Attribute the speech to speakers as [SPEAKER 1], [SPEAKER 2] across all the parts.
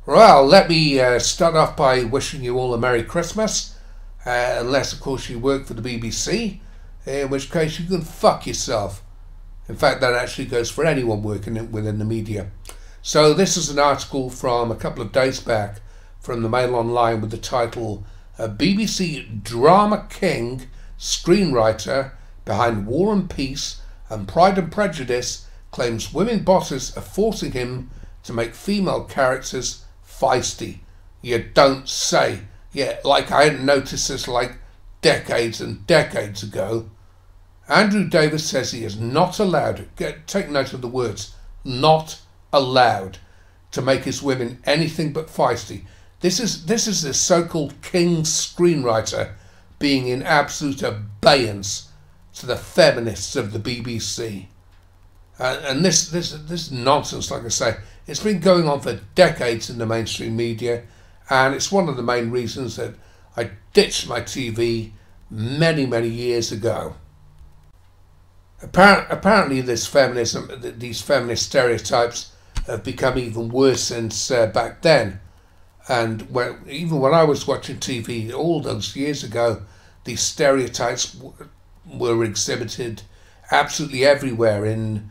[SPEAKER 1] Well, let me start off by wishing you all a Merry Christmas, unless of course you work for the BBC, in which case you can fuck yourself. In fact, that actually goes for anyone working within the media. So this is an article from a couple of days back from the Mail Online with the title BBC Drama King Screenwriter Behind War and Peace and Pride and Prejudice claims women bosses are forcing him to make female characters feisty. You don't say. Yeah, like I hadn't noticed this like decades and decades ago. Andrew Davis says he is not allowed, take note of the words, not allowed to make his women anything but feisty. This is the so-called king screenwriter being in absolute abeyance to the feminists of the BBC. And this nonsense, like I say, it's been going on for decades in the mainstream media, and it's one of the main reasons that I ditched my TV many years ago. Apparently these feminist stereotypes have become even worse since back then. And even when I was watching TV all those years ago, these stereotypes were exhibited absolutely everywhere in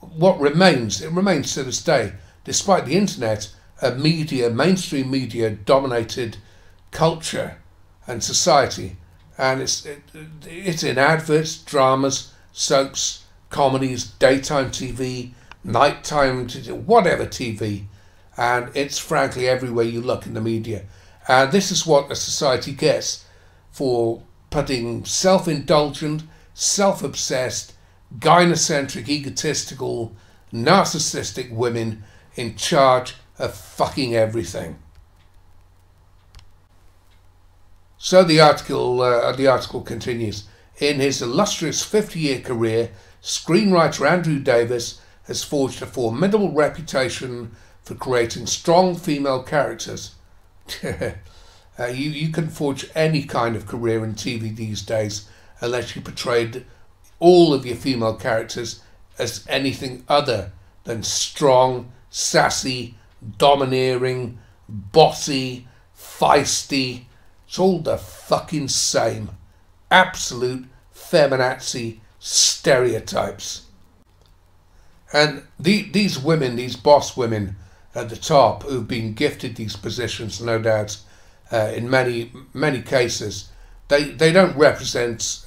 [SPEAKER 1] what remains. It remains to this day. Despite the internet, mainstream media dominated culture and society. And it's in adverts, dramas, soaps, comedies, daytime TV, nighttime, whatever TV. And it's frankly everywhere you look in the media. And this is what a society gets for putting self-indulgent, self-obsessed, gynocentric, egotistical, narcissistic women in charge of fucking everything. So the article continues. In his illustrious 50-year career, screenwriter Andrew Davis has forged a formidable reputation for creating strong female characters. You can forge any kind of career in TV these days unless you portrayed all of your female characters as anything other than strong, sassy, domineering, bossy, feisty. It's all the fucking same. Absolute feminazi stereotypes. And these women, these boss women at the top who've been gifted these positions, no doubt, in many cases, they don't represent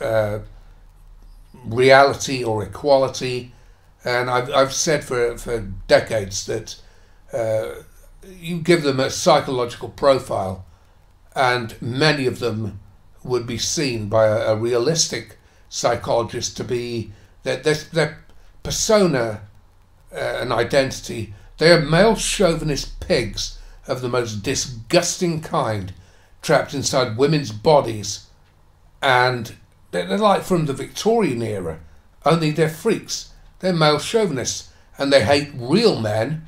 [SPEAKER 1] reality or equality. And I've said for decades that you give them a psychological profile and many of them would be seen by a realistic psychologist to be their persona and identity. They are male chauvinist pigs of the most disgusting kind, trapped inside women's bodies, and they're like from the Victorian era, only they're freaks. They're male chauvinists, and they hate real men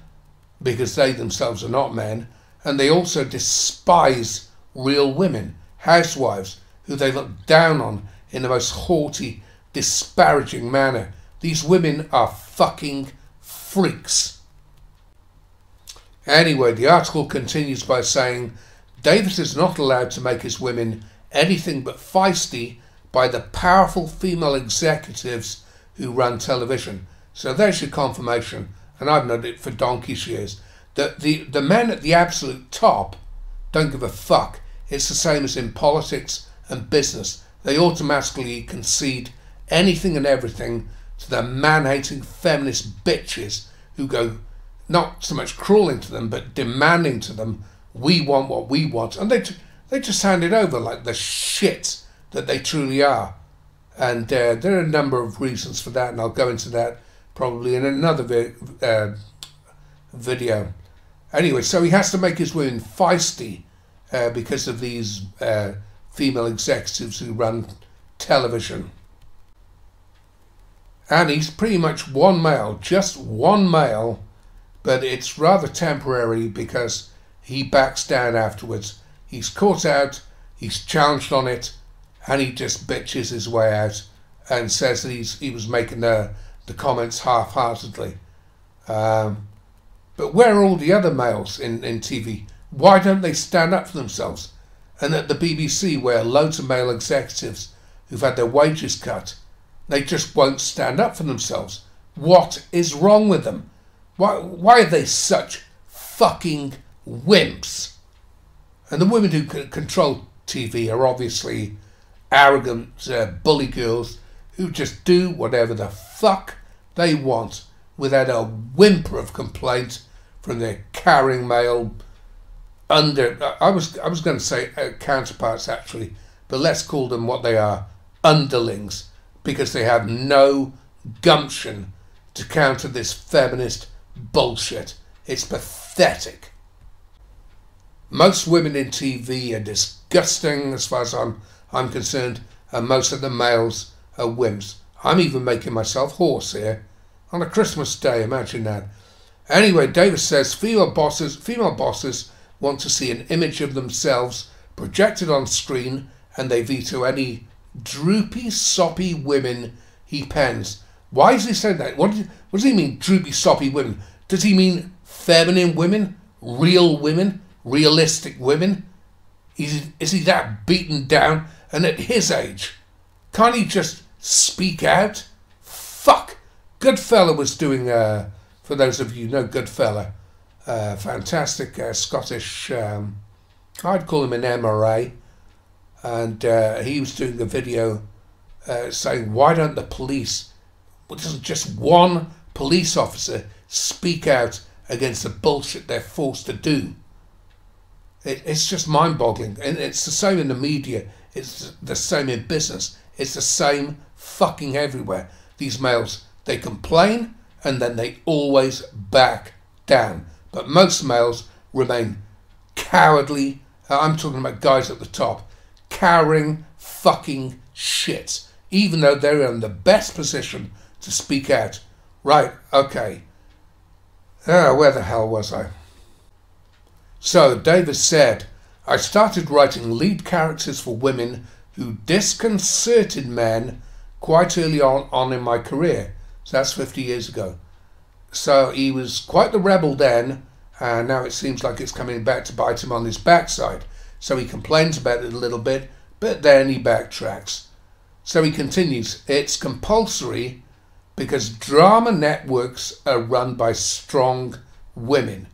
[SPEAKER 1] because they themselves are not men, and they also despise real women, housewives, who they look down on in the most haughty, disparaging manner. These women are fucking freaks. Anyway, the article continues by saying, Davis is not allowed to make his women anything but feisty by the powerful female executives who run television. So there's your confirmation, and I've known it for donkey's years, that the men at the absolute top don't give a fuck. It's the same as in politics and business. They automatically concede anything and everything to the man-hating feminist bitches who go not so much crawling to them, but demanding to them, we want what we want. And they just hand it over like the shit that they truly are. And there are a number of reasons for that, and I'll go into that probably in another video. Anyway, so he has to make his women feisty because of these female executives who run television. And he's pretty much one male, just one male, but it's rather temporary because he backs down afterwards. He's caught out, he's challenged on it, and he just bitches his way out and says that he was making the comments half-heartedly. But where are all the other males in TV? Why don't they stand up for themselves? And at the BBC, where loads of male executives who've had their wages cut, they just won't stand up for themselves. What is wrong with them? Why are they such fucking wimps? And the women who control TV are obviously arrogant bully girls who just do whatever the fuck they want without a whimper of complaint from their carrying male I was going to say counterparts actually, but let's call them what they are, underlings, because they have no gumption to counter this feminist bullshit. It's pathetic. Most women in TV are disgusting as far as I'm concerned, and most of the males are wimps. I'm even making myself hoarse here on a Christmas day, imagine that. Anyway, Davis says female bosses want to see an image of themselves projected on screen, and they veto any droopy, soppy women he pens. Why is he saying that? What does he mean, droopy, soppy women? Does he mean feminine women? Real women? Realistic women? Is he that beaten down? And at his age, can't he just speak out? Fuck! Goodfella was doing, for those of you who know Goodfella, fantastic Scottish, I'd call him an MRA, and he was doing a video saying, why don't the police, doesn't just one police officer speak out against the bullshit they're forced to do? It's just mind-boggling, and it's the same in the media, it's the same in business, it's the same fucking everywhere. These males, they complain and then they always back down. But most males remain cowardly, I'm talking about guys at the top, cowering fucking shits, even though they're in the best position to speak out. Right, okay. Where the hell was I? So, Davis said, I started writing lead characters for women who disconcerted men quite early on in my career. So that's 50 years ago. So he was quite the rebel then, and now it seems like it's coming back to bite him on his backside. So he complains about it a little bit, but then he backtracks. So he continues, it's compulsory because drama networks are run by strong women.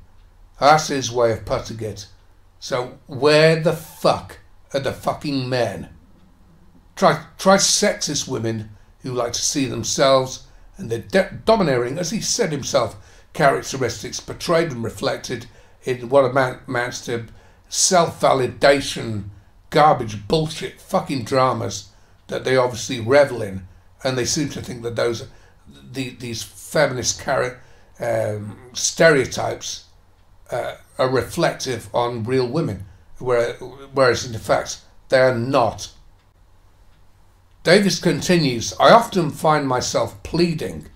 [SPEAKER 1] That's his way of putting it. So where the fuck are the fucking men? Try sexist women who like to see themselves and their domineering, as he said himself, characteristics portrayed and reflected in what amounts to self-validation, garbage, bullshit, fucking dramas that they obviously revel in, and they seem to think that these feminist stereotypes are reflective on real women, whereas in fact they are not. Davis continues, I often find myself pleading.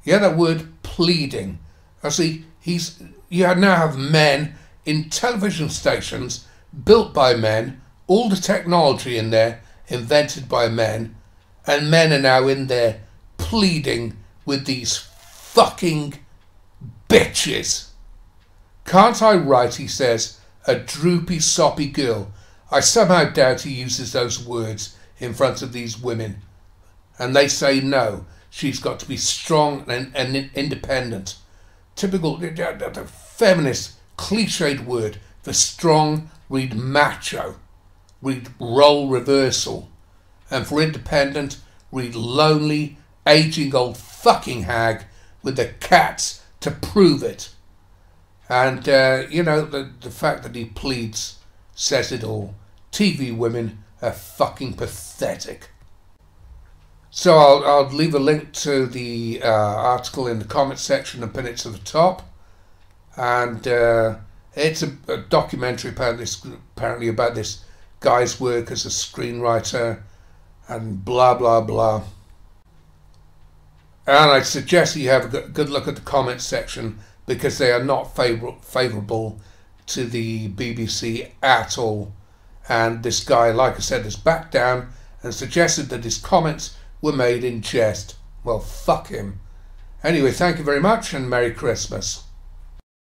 [SPEAKER 1] Yeah, that word pleading. I see, you now have men in television stations built by men, all the technology in there invented by men, and men are now in there pleading with these fucking bitches. Can't I write, he says, a droopy, soppy girl? I somehow doubt he uses those words in front of these women. And they say no, she's got to be strong and independent. Typical, the feminist, cliched word for strong, read macho, read role reversal. And for independent, read lonely, aging old fucking hag with the cats to prove it. And, the fact that he pleads says it all. TV women are fucking pathetic. So I'll leave a link to the article in the comments section and pin it to the top. And it's a documentary apparently about this guy's work as a screenwriter and blah, blah, blah. And I suggest you have a good look at the comments section, because they are not favourable to the BBC at all. And this guy, like I said, has backed down and suggested that his comments were made in jest. Well, fuck him. Anyway, thank you very much and Merry Christmas.